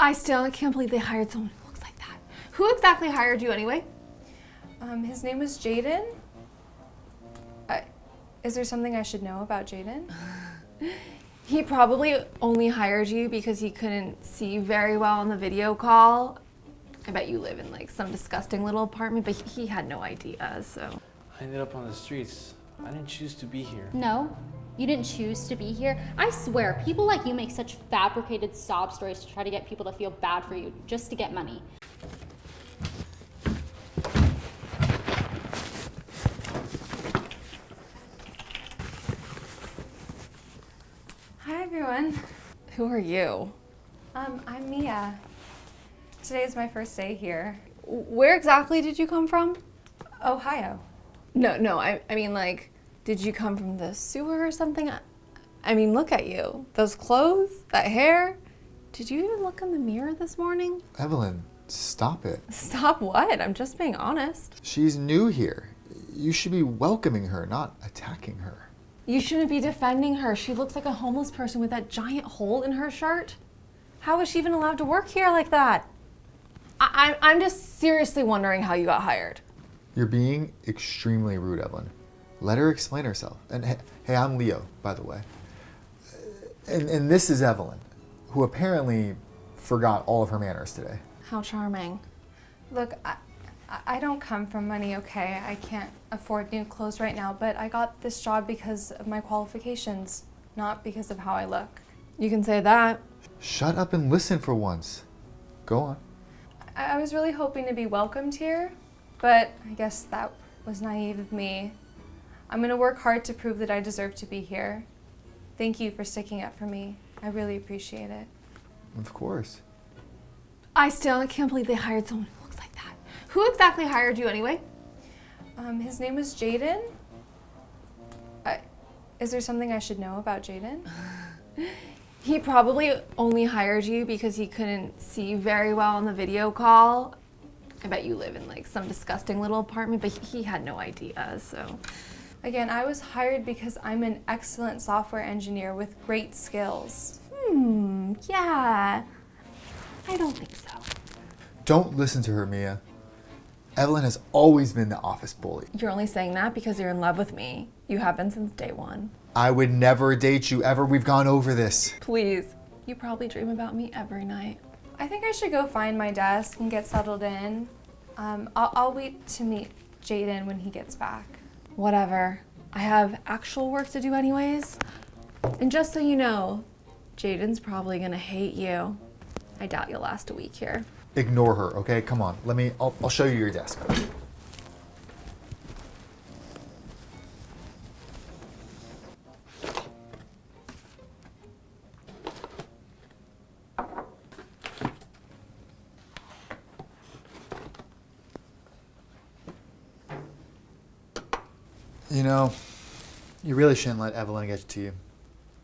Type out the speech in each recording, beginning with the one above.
I still can't believe they hired someone who looks like that. Who exactly hired you anyway? His name was Jaden. Is there something I should know about Jaden? He probably only hired you because he couldn't see very well on the video call. I bet you live in like some disgusting little apartment, but he had no idea, so. I ended up on the streets. I didn't choose to be here. No, you didn't choose to be here. I swear, people like you make such fabricated sob stories to try to get people to feel bad for you, just to get money. Hi, everyone. Who are you? I'm Mia. Today is my first day here. Where exactly did you come from? Ohio. No, I mean like, did you come from the sewer or something? I mean, look at you. Those clothes, that hair. Did you even look in the mirror this morning? Evelyn, stop it. Stop what? I'm just being honest. She's new here. You should be welcoming her, not attacking her. You shouldn't be defending her. She looks like a homeless person with that giant hole in her shirt. How is she even allowed to work here like that? I'm just seriously wondering how you got hired. You're being extremely rude, Evelyn. Let her explain herself. And hey, I'm Leo, by the way. And this is Evelyn, who apparently forgot all of her manners today. How charming. Look, I don't come from money, okay? I can't afford new clothes right now, but I got this job because of my qualifications, not because of how I look. You can say that. Shut up and listen for once. Go on. I was really hoping to be welcomed here, but I guess that was naive of me. I'm gonna work hard to prove that I deserve to be here. Thank you for sticking up for me. I really appreciate it. Of course. I still can't believe they hired someone who looks like that. Who exactly hired you anyway? His name was Jaden. Is there something I should know about Jaden? He probably only hired you because he couldn't see very well on the video call. I bet you live in like some disgusting little apartment, but he had no idea, so. Again, I was hired because I'm an excellent software engineer with great skills. Yeah. I don't think so. Don't listen to her, Mia. Evelyn has always been the office bully. You're only saying that because you're in love with me. You have been since day one. I would never date you ever. We've gone over this. Please. You probably dream about me every night. I think I should go find my desk and get settled in. I'll wait to meet Jaden when he gets back. Whatever. I have actual work to do anyways. And just so you know, Jaden's probably gonna hate you. I doubt you'll last a week here. Ignore her, okay? Come on. I'll show you your desk. You know, you really shouldn't let Evelyn get to you.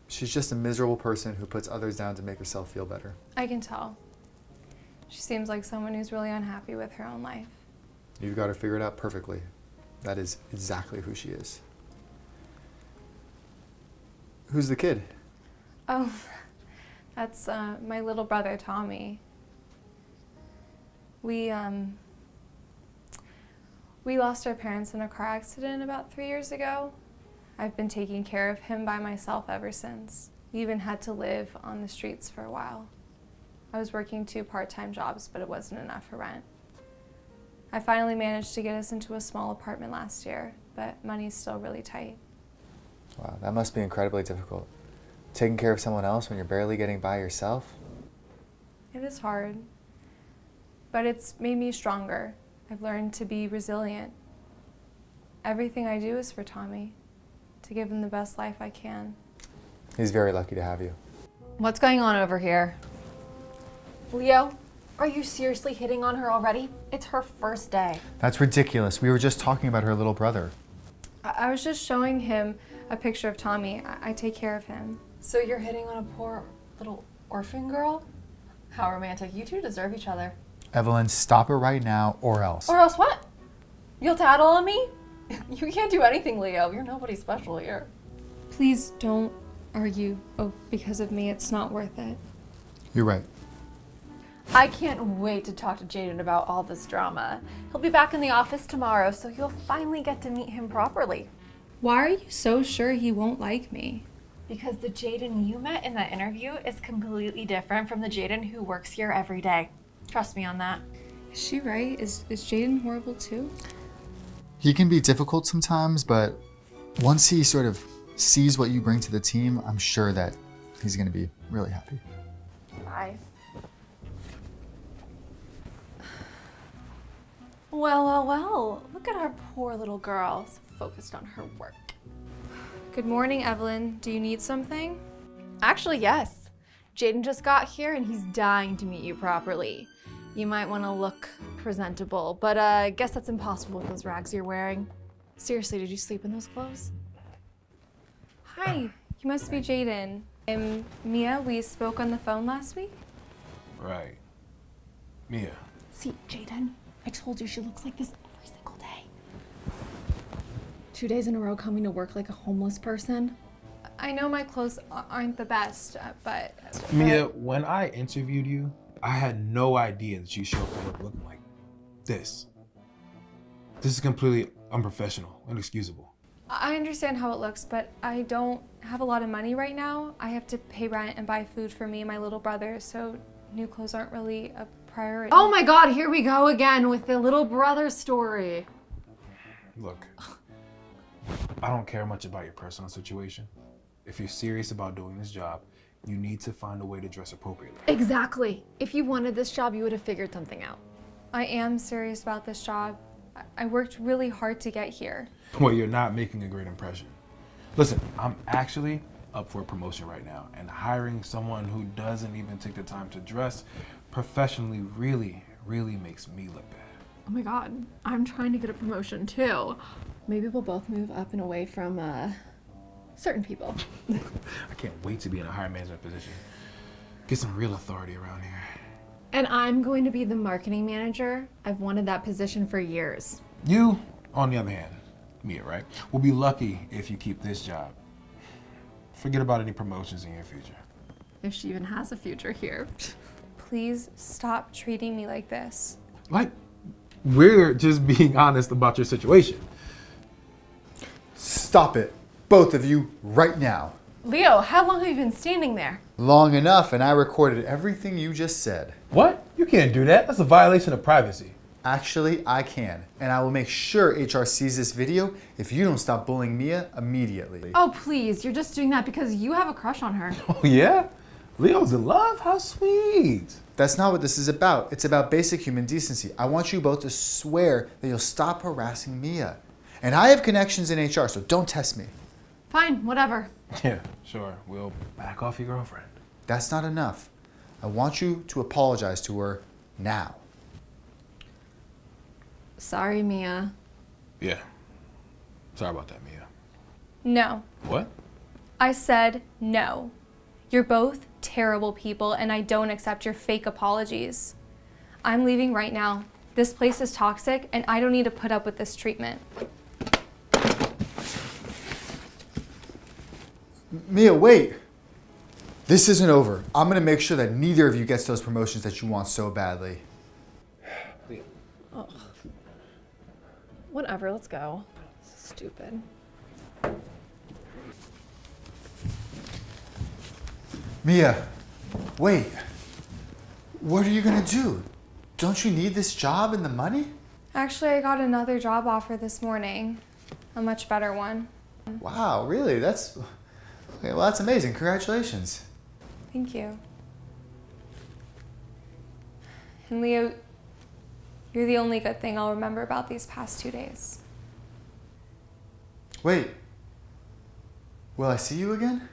She's just a miserable person who puts others down to make herself feel better. I can tell. She seems like someone who's really unhappy with her own life. You've got her figured out perfectly. That is exactly who she is. Who's the kid? Oh, that's my little brother, Tommy. We lost our parents in a car accident about 3 years ago. I've been taking care of him by myself ever since. We even had to live on the streets for a while. I was working 2 part-time jobs, but it wasn't enough for rent. I finally managed to get us into a small apartment last year, but money's still really tight. Wow, that must be incredibly difficult. Taking care of someone else when you're barely getting by yourself? It is hard, but it's made me stronger. I've learned to be resilient. Everything I do is for Tommy, to give him the best life I can. He's very lucky to have you. What's going on over here? Leo, are you seriously hitting on her already? It's her first day. That's ridiculous. We were just talking about her little brother. I was just showing him a picture of Tommy. I take care of him. So you're hitting on a poor little orphan girl? How romantic. You two deserve each other. Evelyn, stop it right now or else. Or else what? You'll tattle on me? You can't do anything, Leo. You're nobody special here. Please don't argue because of me. It's not worth it. You're right. I can't wait to talk to Jaden about all this drama. He'll be back in the office tomorrow, so you'll finally get to meet him properly. Why are you so sure he won't like me? Because the Jaden you met in that interview is completely different from the Jaden who works here every day. Trust me on that. Is she right? Is Jaden horrible too? He can be difficult sometimes, but once he sort of sees what you bring to the team, I'm sure that he's going to be really happy. Bye. Well. Look at our poor little girl, so focused on her work. Good morning, Evelyn. Do you need something? Actually, yes. Jaden just got here and he's dying to meet you properly. You might want to look presentable, but I guess that's impossible with those rags you're wearing. Seriously, did you sleep in those clothes? Hi, you must be Jaden. I'm Mia. We spoke on the phone last week. Right. Mia. See, Jaden, I told you she looks like this every single day. 2 days in a row coming to work like a homeless person. I know my clothes aren't the best, but... Mia, when I interviewed you, I had no idea that you showed up at work looking like this. This is completely unprofessional, inexcusable. I understand how it looks, but I don't have a lot of money right now. I have to pay rent and buy food for me and my little brother, so new clothes aren't really a priority. Oh my God, here we go again with the little brother story. Look, I don't care much about your personal situation. If you're serious about doing this job, you need to find a way to dress appropriately. Exactly. If you wanted this job, you would have figured something out. I am serious about this job. I worked really hard to get here. Well, you're not making a great impression. Listen, I'm actually up for a promotion right now, and hiring someone who doesn't even take the time to dress professionally really makes me look bad. Oh my God, I'm trying to get a promotion too. Maybe we'll both move up and away from certain people. I can't wait to be in a higher management position. Get some real authority around here. And I'm going to be the marketing manager. I've wanted that position for years. You, on the other hand, Mia, right, will be lucky if you keep this job. Forget about any promotions in your future. If she even has a future here. Please stop treating me like this. Like, we're just being honest about your situation. Stop it, both of you, right now. Leo, how long have you been standing there? Long enough, and I recorded everything you just said. What? You can't do that. That's a violation of privacy. Actually, I can, and I will make sure HR sees this video if you don't stop bullying Mia immediately. Oh, please, you're just doing that because you have a crush on her. Oh, yeah? Leo's in love? How sweet. That's not what this is about. It's about basic human decency. I want you both to swear that you'll stop harassing Mia. And I have connections in HR, so don't test me. Fine, whatever. Yeah, sure. We'll back off your girlfriend. That's not enough. I want you to apologize to her now. Sorry, Mia. Yeah. Sorry about that, Mia. No. What? I said no. You're both terrible people, and I don't accept your fake apologies. I'm leaving right now. This place is toxic, and I don't need to put up with this treatment. Mia, wait. This isn't over. I'm gonna make sure that neither of you gets those promotions that you want so badly. Ugh. Whatever, let's go. Stupid. Mia, wait. What are you gonna do? Don't you need this job and the money? Actually, I got another job offer this morning. A much better one. Wow, really? That's okay, well, that's amazing. Congratulations. Thank you. And Leo, you're the only good thing I'll remember about these past 2 days. Wait. Will I see you again?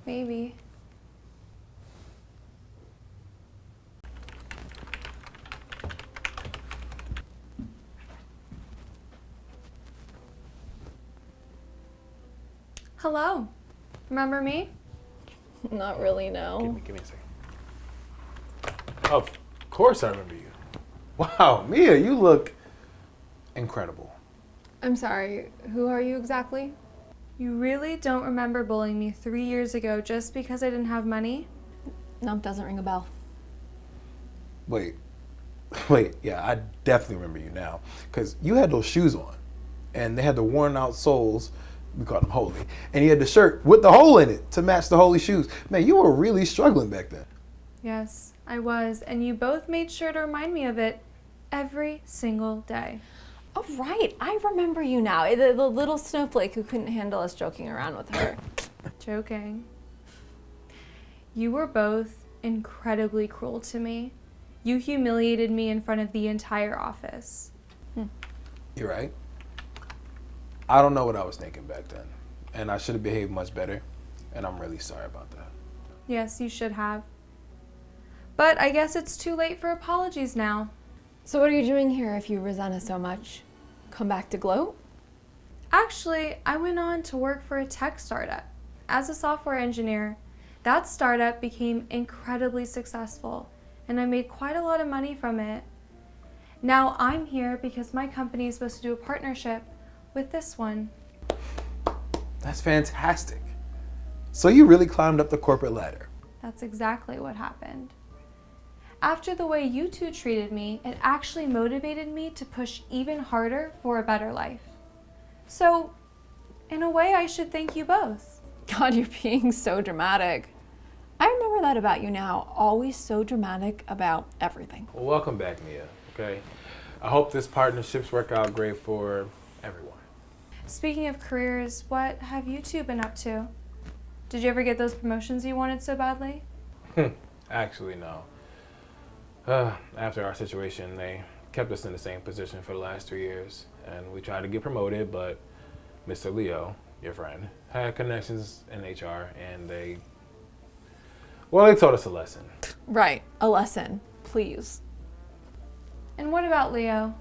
Maybe. Hello. Remember me? Not really, no. Give me a second. Of course I remember you. Wow, Mia, you look incredible. I'm sorry, who are you exactly? You really don't remember bullying me 3 years ago just because I didn't have money? No, doesn't ring a bell. Wait, wait, yeah, I definitely remember you now. Because you had those shoes on, and they had the worn out soles. We called them holy. And you had the shirt with the hole in it to match the holy shoes. Man, you were really struggling back then. Yes, I was, and you both made sure to remind me of it every single day. Oh, right. I remember you now. The little snowflake who couldn't handle us joking around with her. Joking. You were both incredibly cruel to me. You humiliated me in front of the entire office. You're right. I don't know what I was thinking back then. And I should have behaved much better. And I'm really sorry about that. Yes, you should have. But I guess it's too late for apologies now. So what are you doing here if you resent us so much? Come back to gloat? Actually, I went on to work for a tech startup. As a software engineer, that startup became incredibly successful, and I made quite a lot of money from it. Now I'm here because my company is supposed to do a partnership with this one. That's fantastic. So you really climbed up the corporate ladder. That's exactly what happened. After the way you two treated me, it actually motivated me to push even harder for a better life. So, in a way, I should thank you both. God, you're being so dramatic. I remember that about you now. Always so dramatic about everything. Well, welcome back, Mia. Okay. I hope this partnerships work out great for everyone. Speaking of careers, what have you two been up to? Did you ever get those promotions you wanted so badly? Actually, no. After our situation, they kept us in the same position for the last 3 years, and we tried to get promoted, but Mr. Leo, your friend, had connections in HR, and they taught us a lesson. Right, a lesson, please. And what about Leo?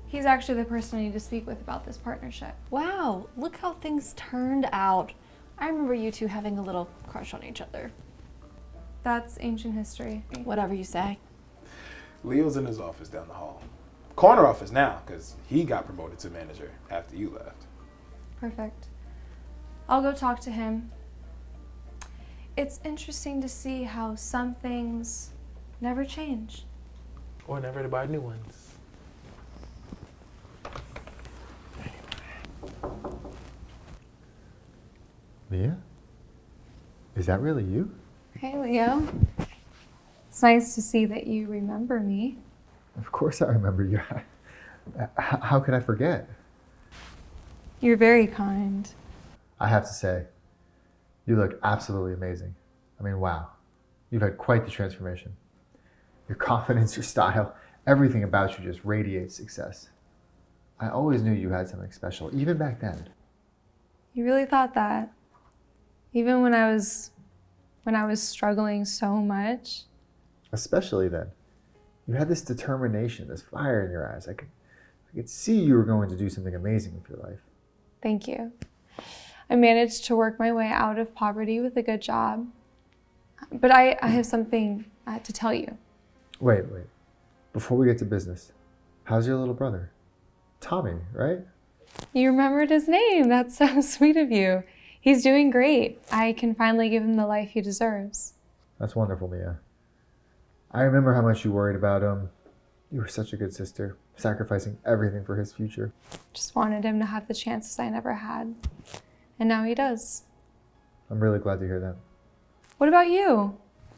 He's actually the person I need to speak with about this partnership. Wow, look how things turned out. I remember you two having a little crush on each other. That's ancient history. Whatever you say. Leo's in his office down the hall. Corner office now, because he got promoted to manager after you left. Perfect. I'll go talk to him. It's interesting to see how some things never change. Or never to buy new ones. Mia? Is that really you? Hey, Leo. It's nice to see that you remember me. Of course I remember you. How could I forget? You're very kind. I have to say, you look absolutely amazing. I mean, wow. You've had quite the transformation. Your confidence, your style, everything about you just radiates success. I always knew you had something special, even back then. You really thought that? Even when I was struggling so much? Especially then. You had this determination, this fire in your eyes. I could see you were going to do something amazing with your life. Thank you. I managed to work my way out of poverty with a good job. But I have something to tell you. Wait. Before we get to business, how's your little brother? Tommy, right? You remembered his name. That's so sweet of you. He's doing great. I can finally give him the life he deserves. That's wonderful, Mia. I remember how much you worried about him. You were such a good sister, sacrificing everything for his future. Just wanted him to have the chances I never had. And now he does. I'm really glad to hear that. What about you?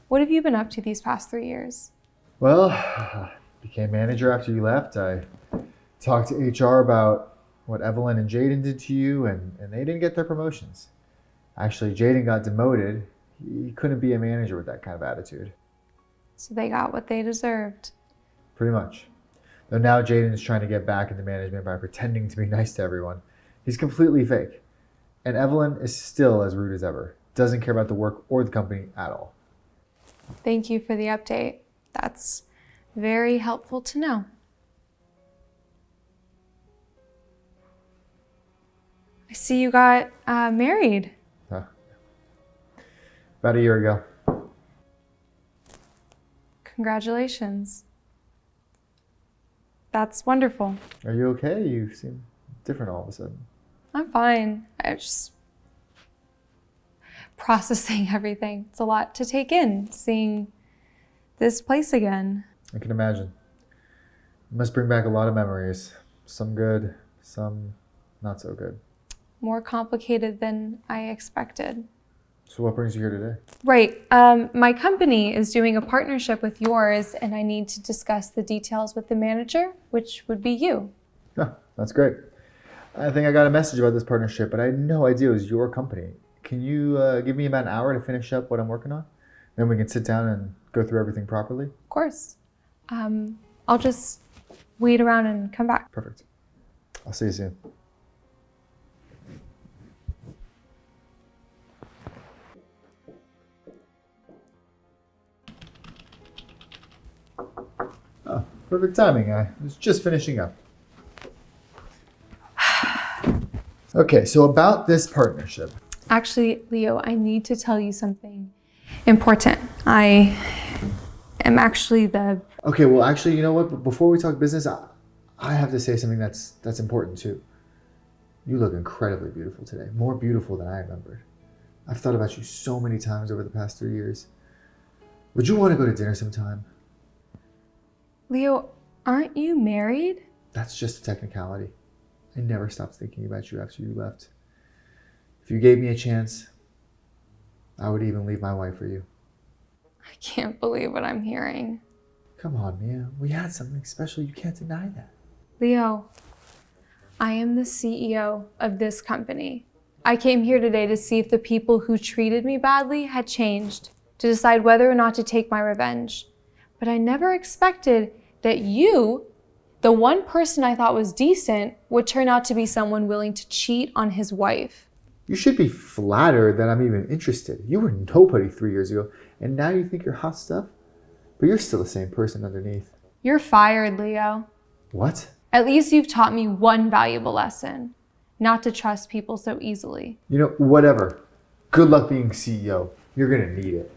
What have you been up to these past 3 years? Well, I became manager after you left. I talked to HR about what Evelyn and Jaden did to you, and they didn't get their promotions. Actually, Jaden got demoted. He couldn't be a manager with that kind of attitude. So they got what they deserved. Pretty much. Though now Jaden is trying to get back into management by pretending to be nice to everyone. He's completely fake. And Evelyn is still as rude as ever. Doesn't care about the work or the company at all. Thank you for the update. That's very helpful to know. I see you got married. About a year ago. Congratulations. That's wonderful. Are you okay? You seem different all of a sudden. I'm fine. I'm just processing everything. It's a lot to take in, seeing this place again. I can imagine. It must bring back a lot of memories. Some good, some not so good. More complicated than I expected. So what brings you here today? Right. My company is doing a partnership with yours, and I need to discuss the details with the manager, which would be you. Oh, that's great. I think I got a message about this partnership, but I had no idea it was your company. Can you give me about an hour to finish up what I'm working on? Then we can sit down and go through everything properly? Of course. I'll just wait around and come back. Perfect. I'll see you soon. Oh, perfect timing. I was just finishing up. Okay, so about this partnership. Actually, Leo, I need to tell you something important. I am actually the... Okay, well, actually, you know what? Before we talk business, I have to say something that's important too. You look incredibly beautiful today. More beautiful than I remembered. I've thought about you so many times over the past 3 years. Would you want to go to dinner sometime? Leo, aren't you married? That's just a technicality. I never stopped thinking about you after you left. If you gave me a chance, I would even leave my wife for you. I can't believe what I'm hearing. Come on, Mia. We had something special. You can't deny that. Leo, I am the CEO of this company. I came here today to see if the people who treated me badly had changed, to decide whether or not to take my revenge. But I never expected that you, the one person I thought was decent, would turn out to be someone willing to cheat on his wife. You should be flattered that I'm even interested. You were nobody 3 years ago, and now you think you're hot stuff? But you're still the same person underneath. You're fired, Leo. What? At least you've taught me one valuable lesson, not to trust people so easily. You know, whatever. Good luck being CEO. You're gonna need it.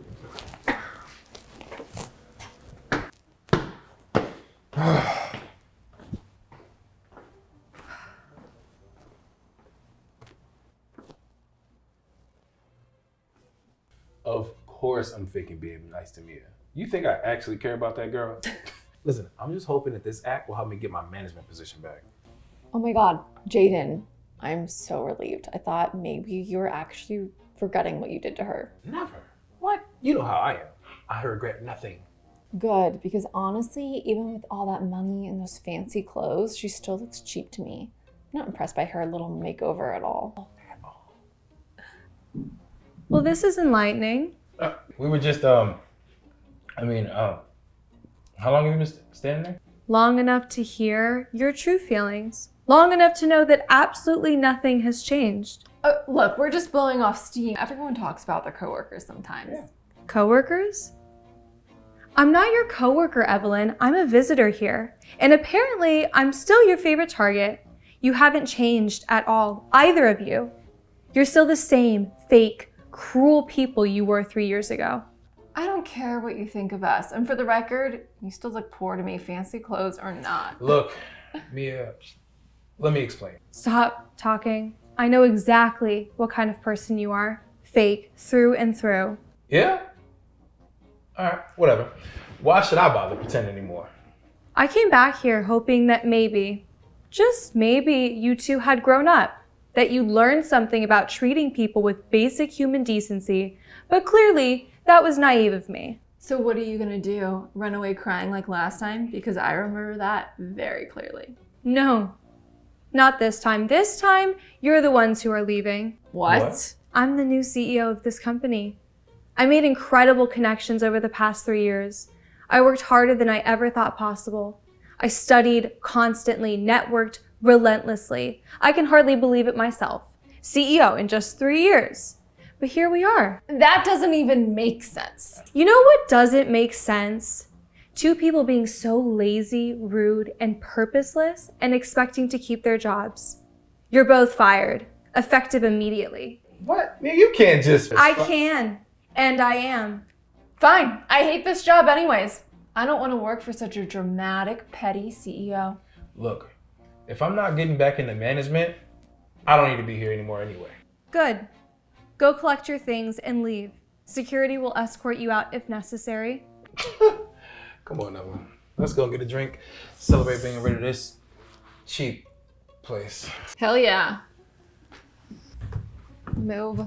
Of course I'm faking being nice to Mia. You think I actually care about that girl? Listen, I'm just hoping that this act will help me get my management position back. Oh my God, Jaden, I'm so relieved. I thought maybe you were actually forgetting what you did to her. Never. What? You know how I am. I regret nothing. Good, because honestly, even with all that money and those fancy clothes, she still looks cheap to me. I'm not impressed by her little makeover at all. Well, this is enlightening. We were just, how long have you been standing there? Long enough to hear your true feelings. Long enough to know that absolutely nothing has changed. Look, we're just blowing off steam. Everyone talks about their coworkers sometimes. Yeah. Coworkers? I'm not your coworker, Evelyn. I'm a visitor here. And apparently, I'm still your favorite target. You haven't changed at all, either of you. You're still the same fake, cruel people you were 3 years ago. I don't care what you think of us. And for the record, you still look poor to me, fancy clothes or not. Look, Mia, let me explain. Stop talking. I know exactly what kind of person you are. Fake, through and through. Yeah? All right, whatever. Why should I bother pretending anymore? I came back here hoping that maybe, just maybe, you two had grown up. That you learned something about treating people with basic human decency. But clearly, that was naive of me. So what are you gonna do? Run away crying like last time? Because I remember that very clearly. No, not this time. This time, you're the ones who are leaving. What? I'm the new CEO of this company. I made incredible connections over the past 3 years. I worked harder than I ever thought possible. I studied constantly, networked relentlessly. I can hardly believe it myself. CEO in just 3 years. But here we are. That doesn't even make sense. You know what doesn't make sense? Two people being so lazy, rude, and purposeless and expecting to keep their jobs. You're both fired, effective immediately. What? Mia, you can't just... I can, and I am. Fine, I hate this job anyways. I don't want to work for such a dramatic, petty CEO. Look, if I'm not getting back into management, I don't need to be here anymore anyway. Good. Go collect your things and leave. Security will escort you out if necessary. Come on, Evelyn. Let's go get a drink. Celebrate being rid of this cheap place. Hell yeah. Move.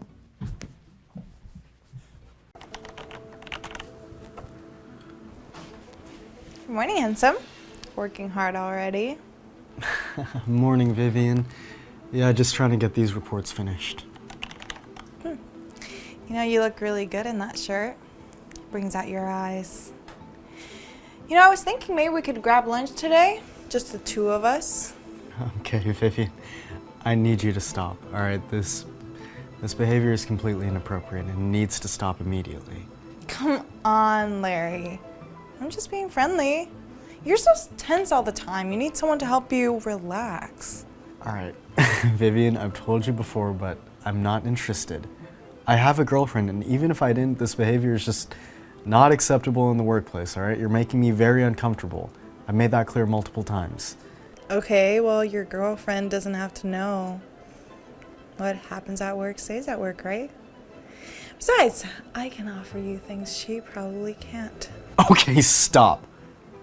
Good morning, handsome. Working hard already. Morning, Vivian. Yeah, just trying to get these reports finished. You know, you look really good in that shirt. Brings out your eyes. You know, I was thinking maybe we could grab lunch today. Just the two of us. Okay, Vivian. I need you to stop. All right, this behavior is completely inappropriate and needs to stop immediately. Come on, Larry. I'm just being friendly. You're so tense all the time. You need someone to help you relax. All right, Vivian, I've told you before, but I'm not interested. I have a girlfriend, and even if I didn't, this behavior is just not acceptable in the workplace, all right? You're making me very uncomfortable. I've made that clear multiple times. Okay, well, your girlfriend doesn't have to know. What happens at work stays at work, right? Besides, I can offer you things she probably can't. Okay, stop.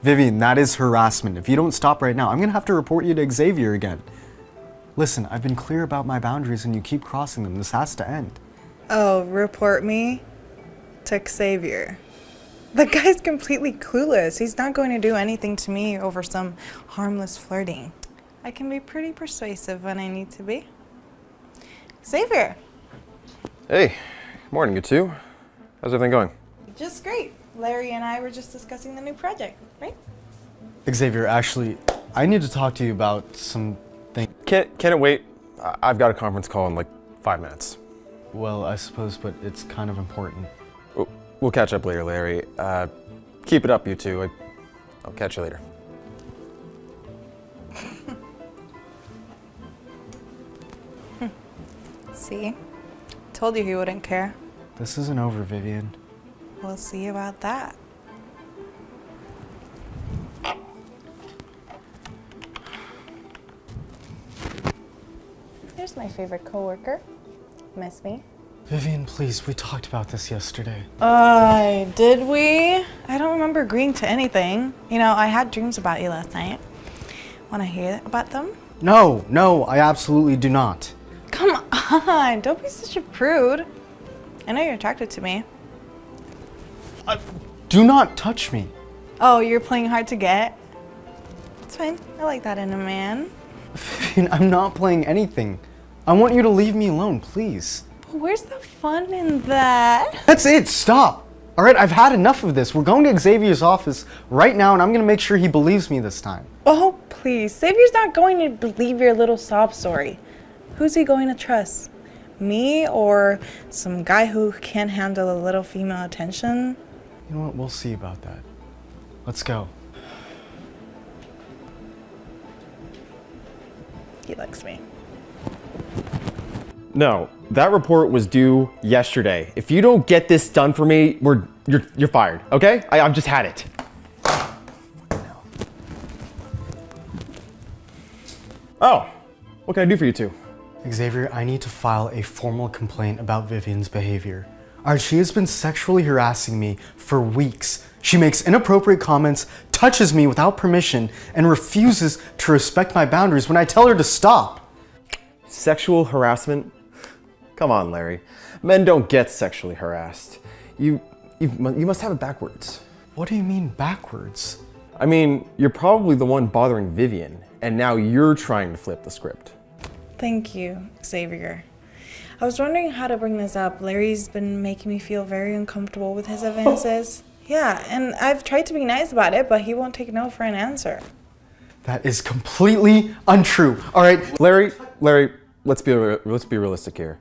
Vivian, that is harassment. If you don't stop right now, I'm gonna have to report you to Xavier again. Listen, I've been clear about my boundaries and you keep crossing them. This has to end. Oh, report me to Xavier. The guy's completely clueless. He's not going to do anything to me over some harmless flirting. I can be pretty persuasive when I need to be. Xavier. Hey, morning, you two. How's everything going? Just great. Larry and I were just discussing the new project, right? Xavier, actually, I need to talk to you about some things. Can it wait? I've got a conference call in like 5 minutes. Well, I suppose, but it's kind of important. We'll catch up later, Larry. Keep it up, you two. I'll catch you later. See? Told you he wouldn't care. This isn't over, Vivian. We'll see about that. Here's my favorite coworker. Miss me? Vivian, please, we talked about this yesterday. Did we? I don't remember agreeing to anything. You know, I had dreams about you last night. Want to hear about them? No, I absolutely do not. Come on, don't be such a prude. I know you're attracted to me. Do not touch me. Oh, you're playing hard to get? It's fine. I like that in a man. Vivian, I'm not playing anything. I want you to leave me alone, please. Where's the fun in that? That's it, stop. All right, I've had enough of this. We're going to Xavier's office right now, and I'm gonna make sure he believes me this time. Oh, please. Xavier's not going to believe your little sob story. Who's he going to trust? Me or some guy who can't handle a little female attention? You know what, we'll see about that. Let's go. He likes me. No, that report was due yesterday. If you don't get this done for me, you're fired. Okay? I've just had it. Oh, what can I do for you two? Xavier, I need to file a formal complaint about Vivian's behavior. All right, she has been sexually harassing me for weeks. She makes inappropriate comments, touches me without permission, and refuses to respect my boundaries when I tell her to stop. Sexual harassment? Come on, Larry. Men don't get sexually harassed. You must have it backwards. What do you mean backwards? I mean, you're probably the one bothering Vivian, and now you're trying to flip the script. Thank you, Xavier. I was wondering how to bring this up. Larry's been making me feel very uncomfortable with his advances. Yeah, and I've tried to be nice about it, but he won't take no for an answer. That is completely untrue. All right, Larry, let's be realistic here.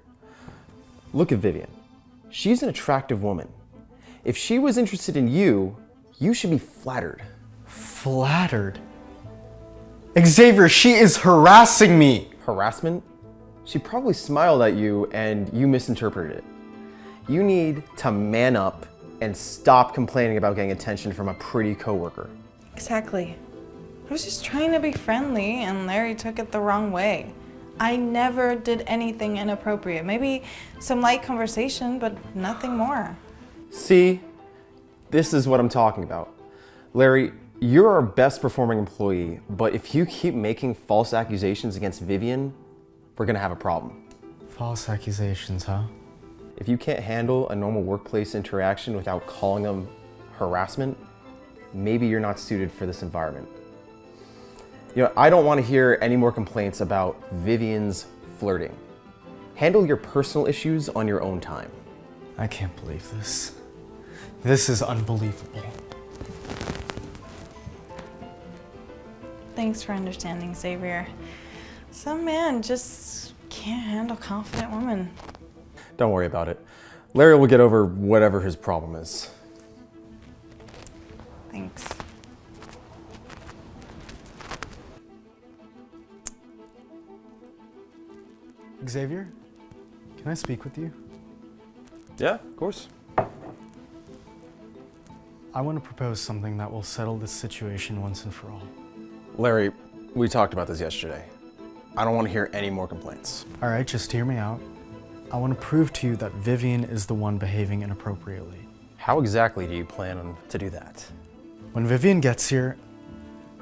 Look at Vivian. She's an attractive woman. If she was interested in you, you should be flattered. Flattered? Xavier, she is harassing me. Harassment? She probably smiled at you and you misinterpreted it. You need to man up and stop complaining about getting attention from a pretty coworker. Exactly. I was just trying to be friendly and Larry took it the wrong way. I never did anything inappropriate. Maybe some light conversation, but nothing more. See, this is what I'm talking about. Larry, You're our best performing employee, but if you keep making false accusations against Vivian, we're gonna have a problem. False accusations, huh? If you can't handle a normal workplace interaction without calling them harassment, maybe you're not suited for this environment. You know, I don't want to hear any more complaints about Vivian's flirting. Handle your personal issues on your own time. I can't believe this. This is unbelievable. Thanks for understanding, Xavier. Some man just can't handle confident women. Don't worry about it. Larry will get over whatever his problem is. Thanks. Xavier, can I speak with you? Yeah, of course. I want to propose something that will settle this situation once and for all. Larry, we talked about this yesterday. I don't want to hear any more complaints. All right, just hear me out. I want to prove to you that Vivian is the one behaving inappropriately. How exactly do you plan to do that? When Vivian gets here,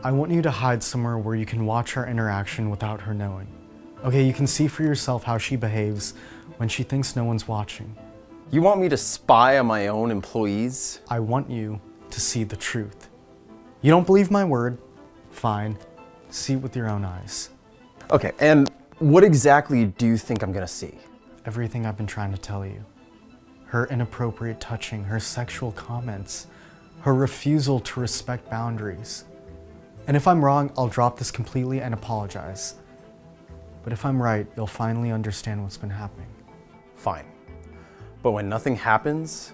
I want you to hide somewhere where you can watch our interaction without her knowing. Okay, you can see for yourself how she behaves when she thinks no one's watching. You want me to spy on my own employees? I want you to see the truth. You don't believe my word? Fine. See it with your own eyes. Okay, and what exactly do you think I'm gonna see? Everything I've been trying to tell you. Her inappropriate touching, her sexual comments, her refusal to respect boundaries. And if I'm wrong, I'll drop this completely and apologize. But if I'm right, you'll finally understand what's been happening. Fine. But when nothing happens,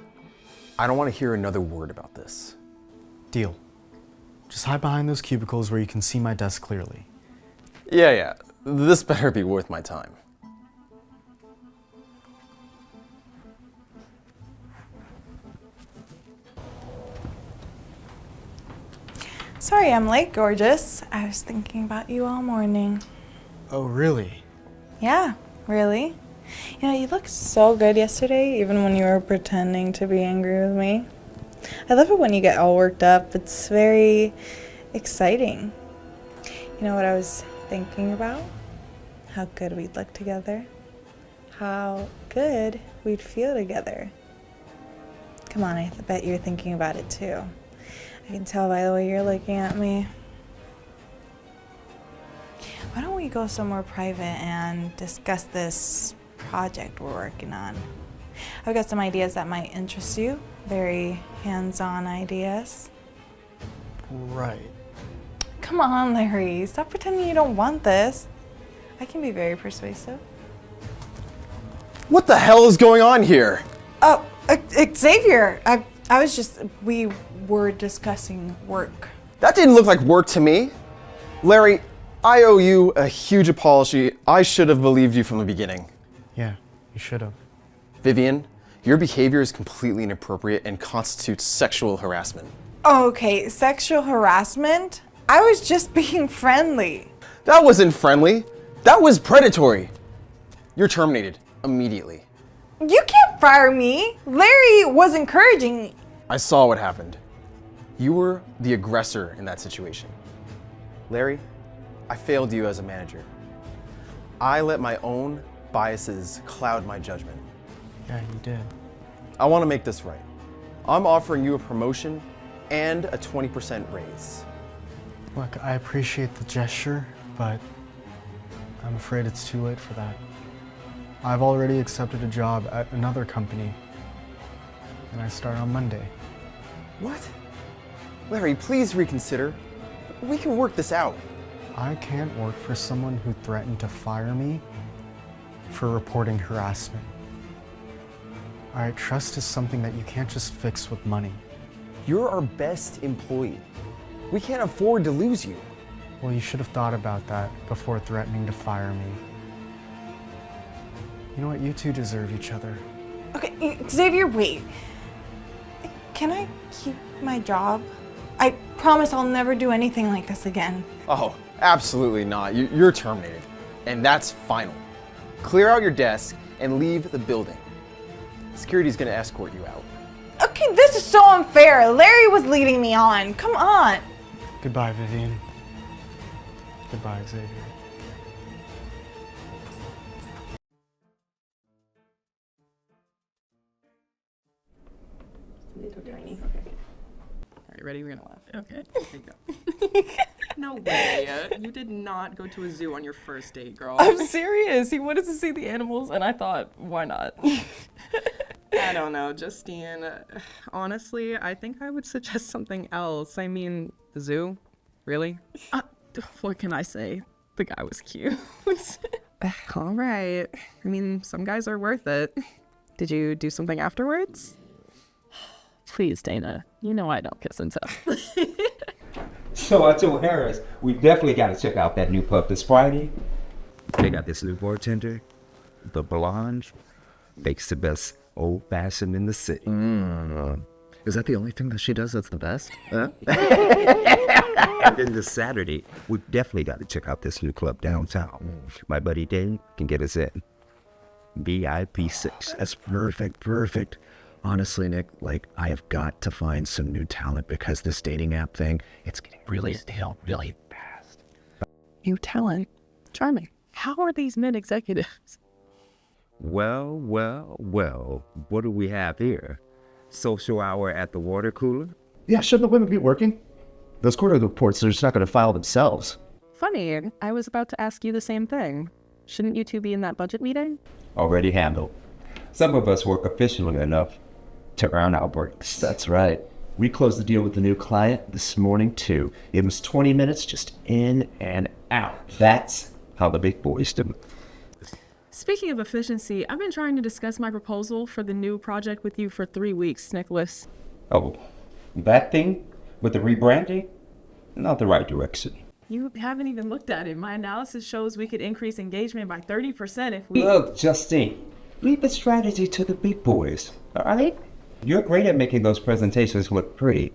I don't want to hear another word about this. Deal. Just hide behind those cubicles where you can see my desk clearly. Yeah. This better be worth my time. Sorry I'm late, gorgeous. I was thinking about you all morning. Oh, really? Yeah, really. You know, you looked so good yesterday, even when you were pretending to be angry with me. I love it when you get all worked up. It's very exciting. You know what I was thinking about? How good we'd look together. How good we'd feel together. Come on, I bet you're thinking about it too. I can tell by the way you're looking at me. Why don't we go somewhere private and discuss this project we're working on? I've got some ideas that might interest you. Very hands-on ideas. Right. Come on, Larry. Stop pretending you don't want this. I can be very persuasive. What the hell is going on here? Oh, Xavier. We were discussing work. That didn't look like work to me. Larry, I owe you a huge apology. I should have believed you from the beginning. Yeah, you should have. Vivian, your behavior is completely inappropriate and constitutes sexual harassment. Okay, sexual harassment? I was just being friendly. That wasn't friendly. That was predatory. You're terminated immediately. You can't fire me. Larry was encouraging me. I saw what happened. You were the aggressor in that situation. Larry, I failed you as a manager. I let my own biases cloud my judgment. Yeah, you did. I want to make this right. I'm offering you a promotion and a 20% raise. Look, I appreciate the gesture, but I'm afraid it's too late for that. I've already accepted a job at another company, and I start on Monday. What? Larry, please reconsider. We can work this out. I can't work for someone who threatened to fire me for reporting harassment. All right, trust is something that you can't just fix with money. You're our best employee. We can't afford to lose you. Well, you should have thought about that before threatening to fire me. You know what? You two deserve each other. Okay, Xavier, wait. Can I keep my job? I promise I'll never do anything like this again. Oh, absolutely not. You're terminated. And that's final. Clear out your desk and leave the building. Security's gonna escort you out. Okay, this is so unfair. Larry was leading me on. Come on. Goodbye, Vivian. Goodbye, Xavier. Are you ready? We're gonna laugh. Okay. Here you go. No way. You did not go to a zoo on your first date, girl. I'm serious. He wanted to see the animals, and I thought, why not? I don't know, Justine. Honestly, I think I would suggest something else. I mean, the zoo? Really? What can I say? The guy was cute. All right. I mean, some guys are worth it. Did you do something afterwards? Please, Dana. You know I don't kiss and tell. So I told Harris, we definitely got to check out that new pub this Friday. They got this new bartender, the blonde, makes the best old-fashioned in the city. Is that the only thing that she does that's the best? Huh? And then this Saturday, we definitely got to check out this new club downtown. My buddy Dave can get us in. VIP 6. That's perfect. Honestly, Nick, like, I have got to find some new talent because this dating app thing, it's getting really stale really fast. New talent? Charming. How are these men executives? Well, what do we have here? Social hour at the water cooler? Yeah, shouldn't the women be working? Those quarterly reports, they're just not going to file themselves. Funny, I was about to ask you the same thing. Shouldn't you two be in that budget meeting? Already handled. Some of us work efficiently enough to earn our breaks. That's right. We closed the deal with the new client this morning, too. It was 20 minutes just in and out. That's how the big boys do it. Speaking of efficiency, I've been trying to discuss my proposal for the new project with you for 3 weeks, Nicholas. Oh, that thing with the rebranding? Not the right direction. You haven't even looked at it. My analysis shows we could increase engagement by 30% if we... Look, Justine, leave the strategy to the big boys, all right? You're great at making those presentations look pretty,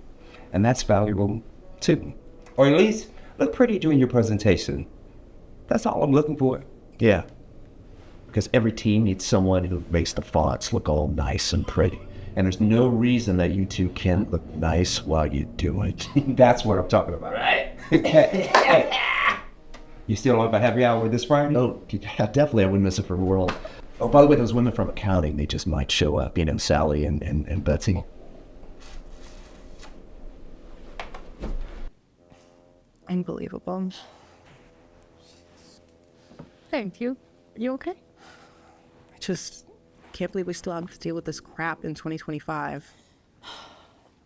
and that's valuable too. Or at least look pretty during your presentation. That's all I'm looking for. Yeah. Because every team needs someone who makes the fonts look all nice and pretty. And there's no reason that you two can't look nice while you do it. That's what I'm talking about. Right. Hey, you still on my happy hour this Friday? Oh, yeah, definitely. I wouldn't miss it for the world. Oh, by the way, those women from accounting, they just might show up. You know, Sally and Betsy. Unbelievable. Thank you. You okay? I just can't believe we still have to deal with this crap in 2025.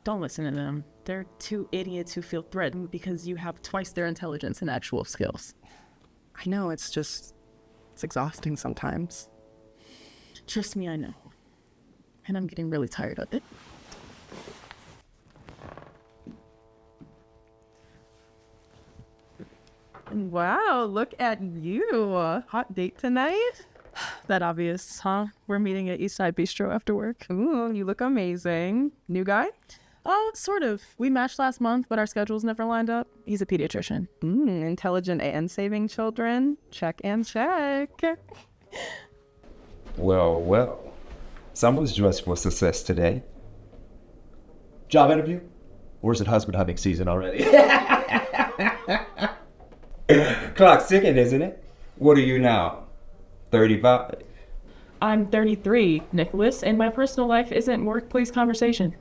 Don't listen to them. They're two idiots who feel threatened because you have twice their intelligence and actual skills. I know, it's exhausting sometimes. Trust me, I know. And I'm getting really tired of it. Wow, look at you. Hot date tonight? That obvious, huh? We're meeting at Eastside Bistro after work. Ooh, you look amazing. New guy? Oh, sort of. We matched last month, but our schedules never lined up. He's a pediatrician. Intelligent and saving children. Check and check. Well. Someone's dressed for success today. Job interview? Or is it husband hunting season already? Clock's ticking, isn't it? What are you now? 35? I'm 33, Nicholas, and my personal life isn't workplace conversation.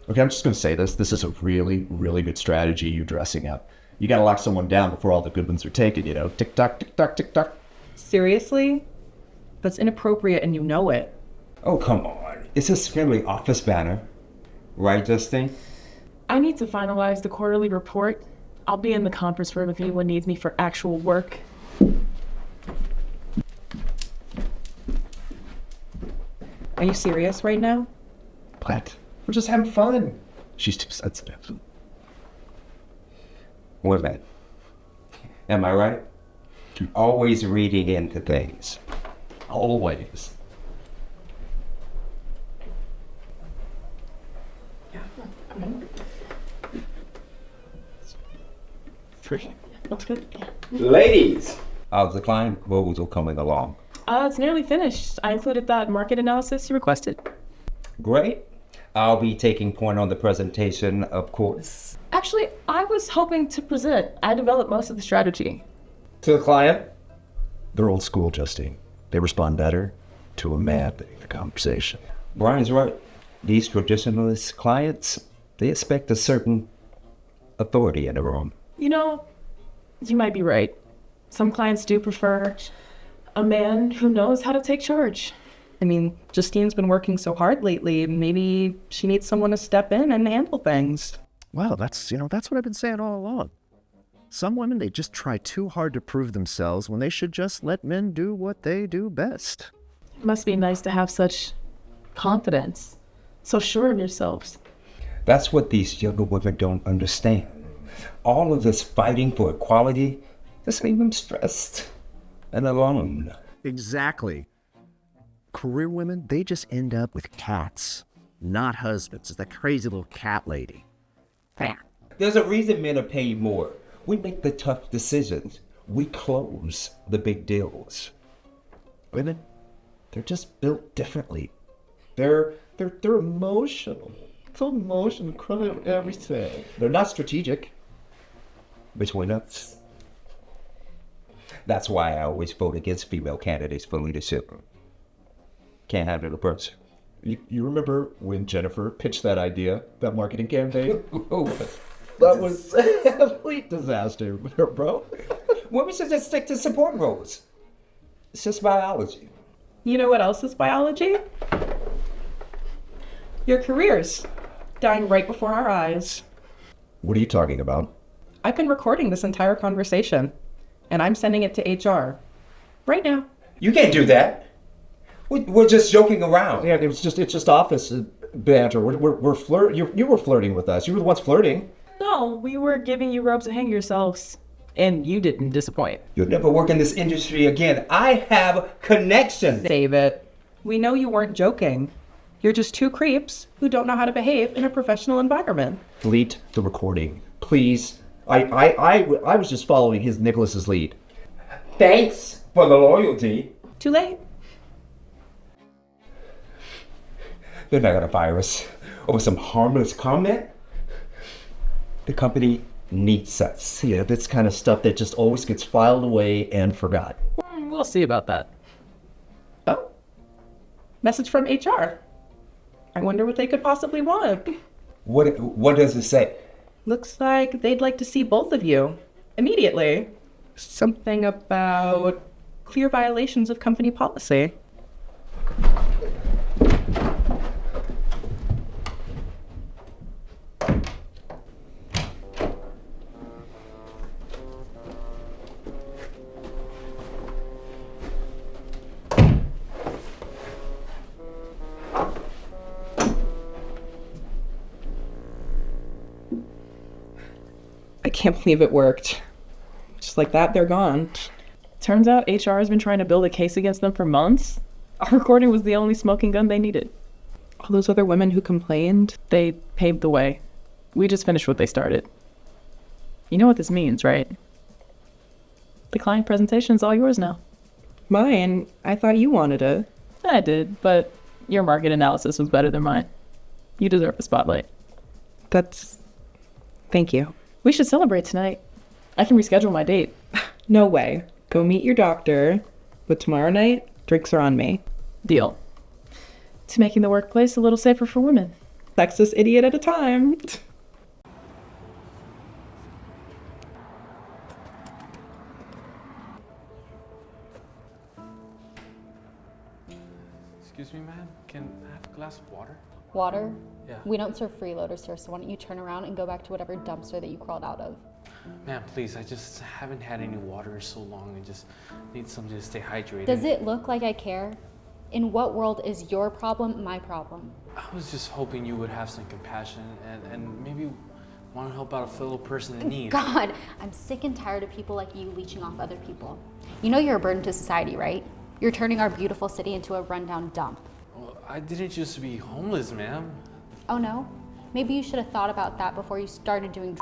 Okay, I'm just going to say this. This is a really, really good strategy, you dressing up. You got to lock someone down before all the good ones are taken, you know? Tick-tock, tick-tock, tick-tock. Seriously? That's inappropriate and you know it. Oh, come on. It's a friendly office banner. Right, Justine? I need to finalize the quarterly report. I'll be in the conference room if anyone needs me for actual work. Are you serious right now? What? We're just having fun. She's too sensitive. Women. Am I right? Always reading into things. Always. Looks good. Ladies! How's the client proposal coming along? It's nearly finished. I included that market analysis you requested. Great. I'll be taking point on the presentation, of course. Actually, I was hoping to present. I developed most of the strategy. To the client? They're old school, Justine. They respond better to a man than a conversation. Brian's right. These traditionalist clients, they expect a certain authority in the room. You know, you might be right. Some clients do prefer a man who knows how to take charge. I mean, Justine's been working so hard lately. Maybe she needs someone to step in and handle things. Well, that's what I've been saying all along. Some women, they just try too hard to prove themselves when they should just let men do what they do best. It must be nice to have such confidence, so sure of yourselves. That's what these younger women don't understand. All of this fighting for equality, just leave them stressed and alone. Exactly. Career women, they just end up with cats, not husbands. It's that crazy little cat lady. There's a reason men are paid more. We make the tough decisions. We close the big deals. Women, they're just built differently. They're emotional. So emotional, cry out everything. They're not strategic. Between us. That's why I always vote against female candidates for leadership. Can't have it a person. You remember when Jennifer pitched that idea, that marketing campaign? That was a complete disaster, bro. Women should just stick to support roles. It's just biology. You know what else is biology? Your careers dying right before our eyes. What are you talking about? I've been recording this entire conversation, and I'm sending it to HR right now. You can't do that. We're just joking around. Yeah, it's just office banter. We're flirt. You were flirting with us. You were the ones flirting. No, we were giving you ropes to hang yourselves, and you didn't disappoint. You'll never work in this industry again. I have connections. Save it. We know you weren't joking. You're just two creeps who don't know how to behave in a professional environment. Delete the recording, please. I was just following Nicholas's lead. Thanks for the loyalty. Too late. They're not gonna fire us over some harmless comment. The company needs us. Yeah, that's kind of stuff that just always gets filed away and forgot. We'll see about that. Oh, message from HR. I wonder what they could possibly want. What does it say? Looks like they'd like to see both of you immediately. Something about clear violations of company policy. I can't believe it worked. Just like that, they're gone. Turns out HR has been trying to build a case against them for months. Our recording was the only smoking gun they needed. All those other women who complained, they paved the way. We just finished what they started. You know what this means, right? The client presentation's all yours now. Mine? I thought you wanted it. I did, but your market analysis was better than mine. You deserve the spotlight. Thank you. We should celebrate tonight. I can reschedule my date. No way. Go meet your doctor, but tomorrow night, drinks are on me. Deal. To making the workplace a little safer for women. Sexist idiot at a time. Excuse me, man. Can I have a glass of water? Water? Yeah. We don't serve freeloaders, sir, so why don't you turn around and go back to whatever dumpster that you crawled out of? Man, please, I just haven't had any water in so long and just need something to stay hydrated. Does it look like I care? In what world is your problem my problem? I was just hoping you would have some compassion and maybe want to help out a fellow person in need. God, I'm sick and tired of people like you leeching off other people. You know you're a burden to society, right? You're turning our beautiful city into a rundown dump. Well, I didn't used to be homeless, ma'am. Oh no? Maybe you should have thought about that before you started doing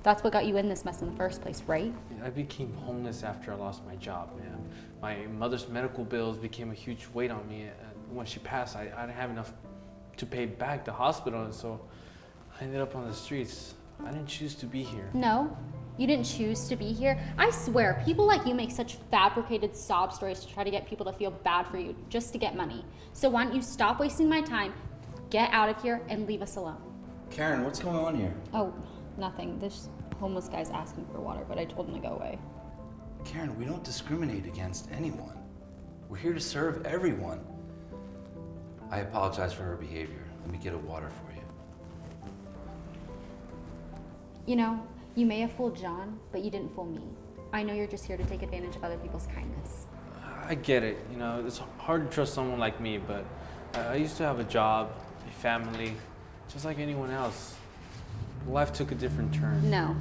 That's what got you in this mess in the first place, right? I became homeless after I lost my job, ma'am. My mother's medical bills became a huge weight on me. And when she passed, I didn't have enough to pay back the hospital, and so I ended up on the streets. I didn't choose to be here. No, you didn't choose to be here. I swear, people like you make such fabricated sob stories to try to get people to feel bad for you, just to get money. So why don't you stop wasting my time, get out of here, and leave us alone? Karen, what's going on here? Oh, nothing. This homeless guy's asking for water, but I told him to go away. Karen, we don't discriminate against anyone. We're here to serve everyone. I apologize for her behavior. Let me get a water for you. You know, you may have fooled John, but you didn't fool me. I know you're just here to take advantage of other people's kindness. I get it. You know, it's hard to trust someone like me, but I used to have a job, a family, just like anyone else. Life took a different turn. No,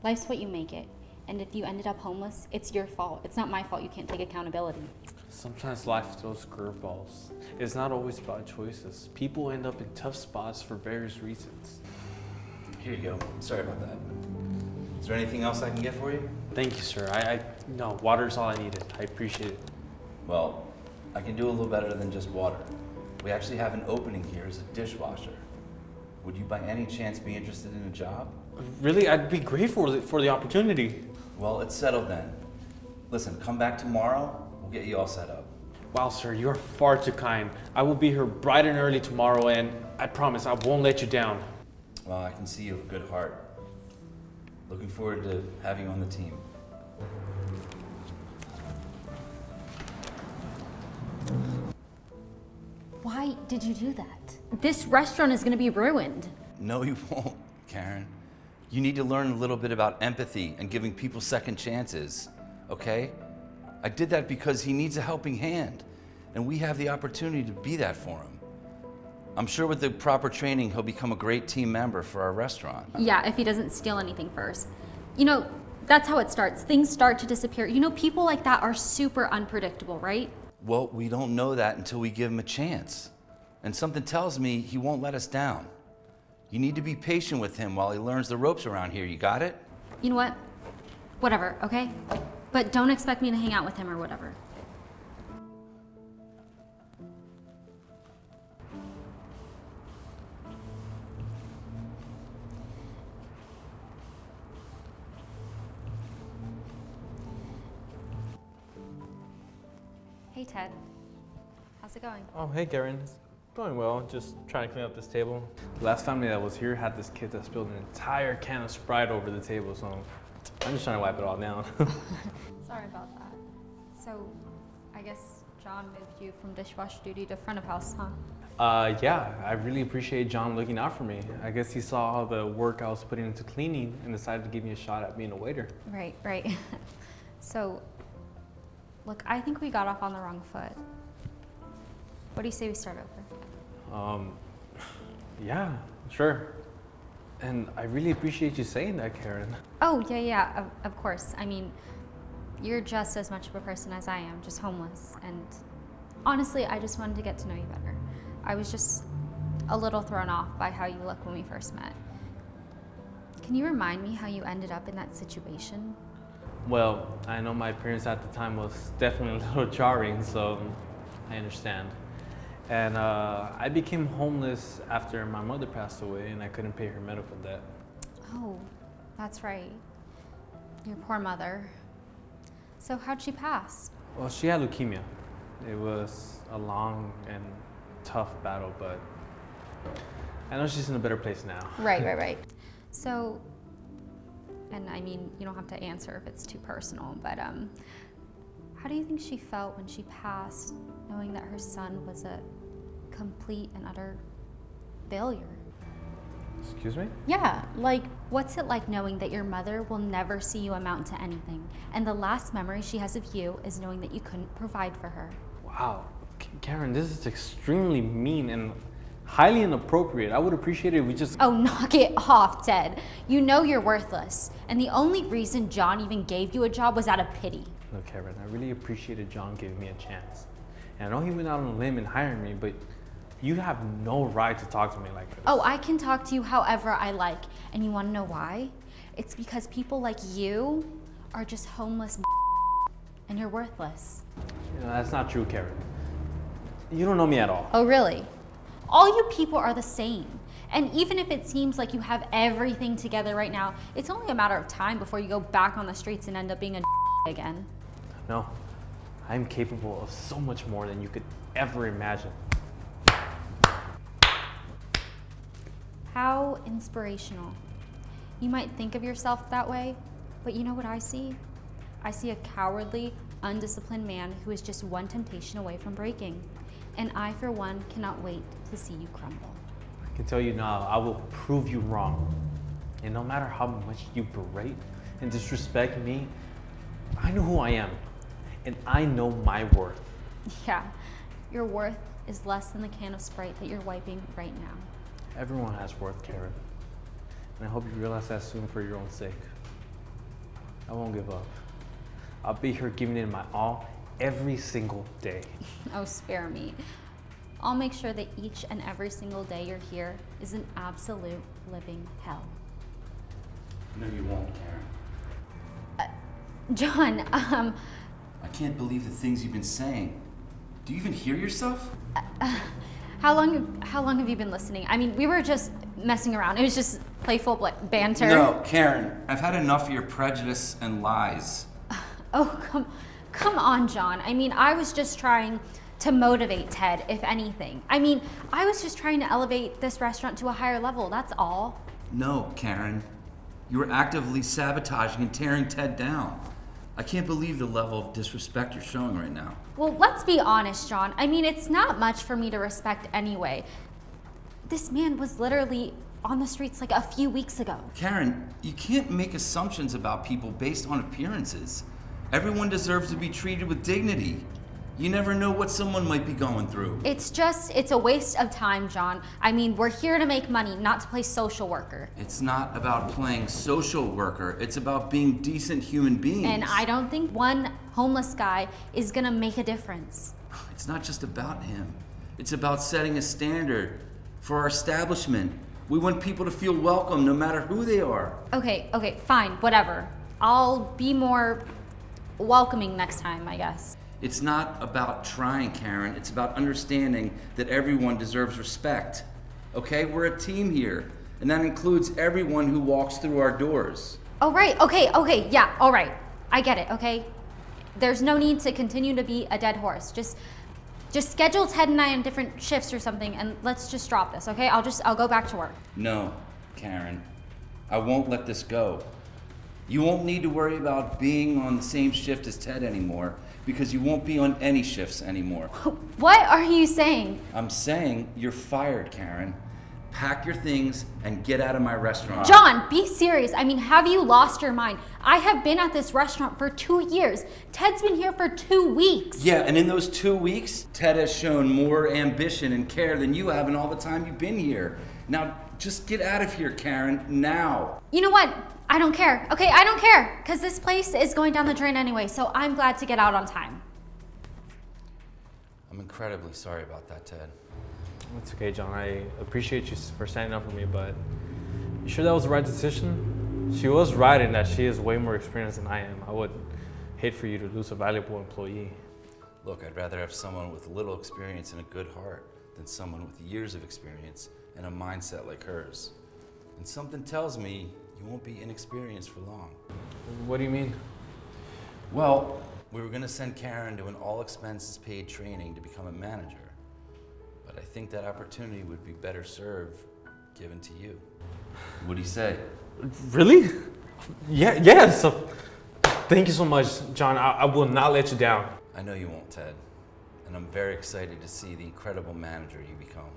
life's what you make it. And if you ended up homeless, it's your fault. It's not my fault you can't take accountability. Sometimes life throws curveballs. It's not always about choices. People end up in tough spots for various reasons. Here you go. Sorry about that. Is there anything else I can get for you? Thank you, sir. No, water's all I needed. I appreciate it. Well, I can do a little better than just water. We actually have an opening here as a dishwasher. Would you by any chance be interested in a job? Really? I'd be grateful for the opportunity. Well, it's settled then. Listen, come back tomorrow. We'll get you all set up. Wow, sir, you're far too kind. I will be here bright and early tomorrow, and I promise I won't let you down. Well, I can see you have a good heart. Looking forward to having you on the team. Why did you do that? This restaurant is gonna be ruined. No, you won't, Karen. You need to learn a little bit about empathy and giving people second chances, okay? I did that because he needs a helping hand, and we have the opportunity to be that for him. I'm sure with the proper training, he'll become a great team member for our restaurant. Yeah, if he doesn't steal anything first. You know, that's how it starts. Things start to disappear. You know, people like that are super unpredictable, right? Well, we don't know that until we give him a chance. And something tells me he won't let us down. You need to be patient with him while he learns the ropes around here. You got it? You know what? Whatever, okay? But don't expect me to hang out with him or whatever. Hey, Ted. How's it going? Oh, hey, Karen. It's going well. Just trying to clean up this table. The last family that was here had this kid that spilled an entire can of Sprite over the table, so I'm just trying to wipe it all down. Sorry about that. So, I guess John moved you from dishwasher duty to front of house, huh? Yeah, I really appreciate John looking out for me. I guess he saw all the work I was putting into cleaning and decided to give me a shot at being a waiter. Right. So, look, I think we got off on the wrong foot. What do you say we start over? Yeah, sure. And I really appreciate you saying that, Karen. Oh, yeah, of course. I mean, you're just as much of a person as I am, just homeless. And honestly, I just wanted to get to know you better. I was just a little thrown off by how you look when we first met. Can you remind me how you ended up in that situation? Well, I know my appearance at the time was definitely a little jarring, so I understand. And I became homeless after my mother passed away and I couldn't pay her medical debt. Oh, that's right. Your poor mother. So how'd she pass? Well, she had leukemia. It was a long and tough battle, but I know she's in a better place now. Right. So, and I mean, you don't have to answer if it's too personal, but how do you think she felt when she passed, knowing that her son was a complete and utter failure? Excuse me? Yeah, like, what's it like knowing that your mother will never see you amount to anything, and the last memory she has of you is knowing that you couldn't provide for her? Wow, Karen, this is extremely mean and highly inappropriate. I would appreciate it if we just... Oh, knock it off, Ted. You know you're worthless, and the only reason John even gave you a job was out of pity. Look, Karen, I really appreciated John giving me a chance. And I know he went out on a limb and hired me, but you have no right to talk to me like this. Oh, I can talk to you however I like. And you want to know why? It's because people like you are just homeless and you're worthless. You know, that's not true, Karen. You don't know me at all. Oh, really? All you people are the same. And even if it seems like you have everything together right now, it's only a matter of time before you go back on the streets and end up being a again. No, I'm capable of so much more than you could ever imagine. How inspirational. You might think of yourself that way, but you know what I see? I see a cowardly, undisciplined man who is just one temptation away from breaking. And I, for one, cannot wait to see you crumble. I can tell you now, I will prove you wrong. And no matter how much you berate and disrespect me, I know who I am, and I know my worth. Yeah, your worth is less than the can of Sprite that you're wiping right now. Everyone has worth, Karen. And I hope you realize that soon for your own sake. I won't give up. I'll be here giving it my all every single day. Oh, spare me. I'll make sure that each and every single day you're here is an absolute living hell. No, you won't, Karen. John, I can't believe the things you've been saying. Do you even hear yourself? how long have you been listening? I mean, we were just messing around. It was just playful banter. No, Karen, I've had enough of your prejudice and lies. Oh, come on, John. I mean, I was just trying to motivate Ted, if anything. I mean, I was just trying to elevate this restaurant to a higher level, that's all. No, Karen. You were actively sabotaging and tearing Ted down. I can't believe the level of disrespect you're showing right now. Well, let's be honest, John. I mean, it's not much for me to respect anyway. This man was literally on the streets like a few weeks ago. Karen, you can't make assumptions about people based on appearances. Everyone deserves to be treated with dignity. You never know what someone might be going through. It's a waste of time, John. I mean, we're here to make money, not to play social worker. It's not about playing social worker. It's about being decent human beings. And I don't think one homeless guy is gonna make a difference. It's not just about him. It's about setting a standard for our establishment. We want people to feel welcome no matter who they are. Okay, fine, whatever. I'll be more welcoming next time, I guess. It's not about trying, Karen. It's about understanding that everyone deserves respect. Okay? We're a team here, and that includes everyone who walks through our doors. Oh, right. Okay. Yeah, all right. I get it, okay? There's no need to continue to be a dead horse. Just schedule Ted and I on different shifts or something, and let's just drop this, okay? I'll go back to work. No, Karen. I won't let this go. You won't need to worry about being on the same shift as Ted anymore, because you won't be on any shifts anymore. What are you saying? I'm saying you're fired, Karen. Pack your things and get out of my restaurant. John, be serious. I mean, have you lost your mind? I have been at this restaurant for 2 years. Ted's been here for 2 weeks. Yeah, and in those 2 weeks, Ted has shown more ambition and care than you have in all the time you've been here. Now, just get out of here, Karen, now. You know what? I don't care. Okay, I don't care, because this place is going down the drain anyway, so I'm glad to get out on time. I'm incredibly sorry about that, Ted. It's okay, John. I appreciate you for standing up for me, but you sure that was the right decision? She was right in that she is way more experienced than I am. I would hate for you to lose a valuable employee. Look, I'd rather have someone with little experience and a good heart than someone with years of experience and a mindset like hers. And something tells me you won't be inexperienced for long. What do you mean? Well, we were gonna send Karen to an all-expenses-paid training to become a manager. But I think that opportunity would be better served given to you. What do you say? Really? Yes. Thank you so much, John. I will not let you down. I know you won't, Ted. And I'm very excited to see the incredible manager you become.